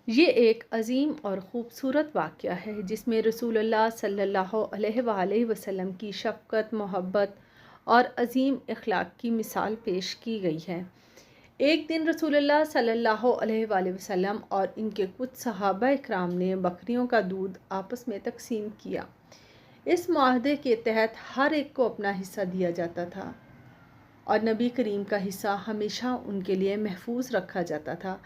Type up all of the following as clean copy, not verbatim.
ये एक अज़ीम और ख़ूबसूरत वाक़या है जिसमें रसूलुल्लाह सल्लल्लाहु अलैहि वसल्लम की शफ़क़त, मोहब्बत और अज़ीम अखलाक की मिसाल पेश की गई है। एक दिन रसूलुल्लाह सल्लल्लाहु अलैहि वसल्लम और इनके कुछ सहाबा इकराम ने बकरियों का दूध आपस में तकसीम किया। इस मुआहदे के तहत हर एक को अपना हिस्सा दिया जाता था और नबी करीम का हिस्सा हमेशा उनके लिए महफूज रखा जाता था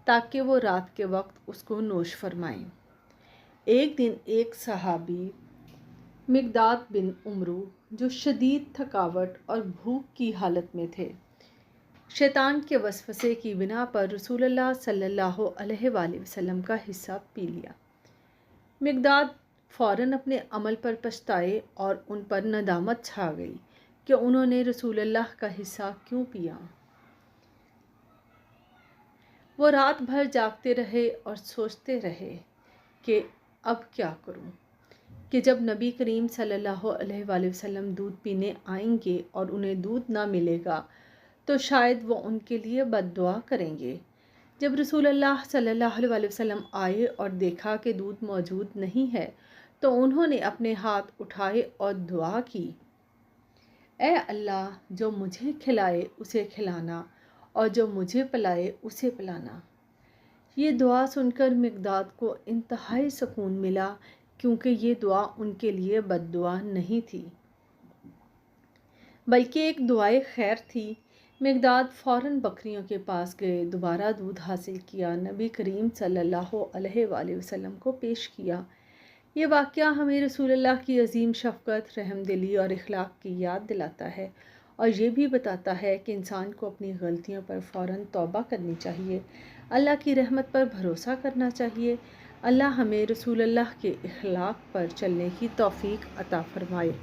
ताकि वो रात के वक्त उसको नोश फरमाएं। एक दिन एक सहाबी मिकदाद बिन उमरू जो शदीद थकावट और भूख की हालत में थे, शैतान के वसवसे की बिना पर रसूलुल्लाह सल्लल्लाहु अलैहि वसल्लम का हिस्सा पी लिया। मिकदाद फ़ौरन अपने अमल पर पछताए और उन पर नदामत छा गई कि उन्होंने रसूलुल्लाह का हिस्सा क्यों पिया। वो रात भर जागते रहे और सोचते रहे कि अब क्या करूं, कि जब नबी करीम सल्लल्लाहु अलैहि वसल्लम दूध पीने आएंगे और उन्हें दूध ना मिलेगा तो शायद वो उनके लिए बद्दुआ करेंगे। जब रसूलुल्लाह सल्लल्लाहु अलैहि वसल्लम आए और देखा कि दूध मौजूद नहीं है तो उन्होंने अपने हाथ उठाए और दुआ की, ए अल्लाह, जो मुझे खिलाए उसे खिलाना और जो मुझे पिलाए उसे पिलाना। ये दुआ सुनकर मिकदाद को इंतहाई सुकून मिला क्योंकि ये दुआ उनके लिए बद्दुआ नहीं थी बल्कि एक दुआए खैर थी। मिकदाद फ़ौरन बकरियों के पास गए, दोबारा दूध हासिल किया, नबी करीम सल्लल्लाहु अलैहि वसल्लम को पेश किया। ये वाक़या हमें रसूलुल्लाह की अज़ीम शफ़क़त, रहमदिली और इखलाक की याद दिलाता है और ये भी बताता है कि इंसान को अपनी गलतियों पर फ़ौरन तौबा करनी चाहिए, अल्लाह की रहमत पर भरोसा करना चाहिए। अल्लाह हमें रसूलुल्लाह के इखलाक पर चलने की तौफ़ीक अता फ़रमाए।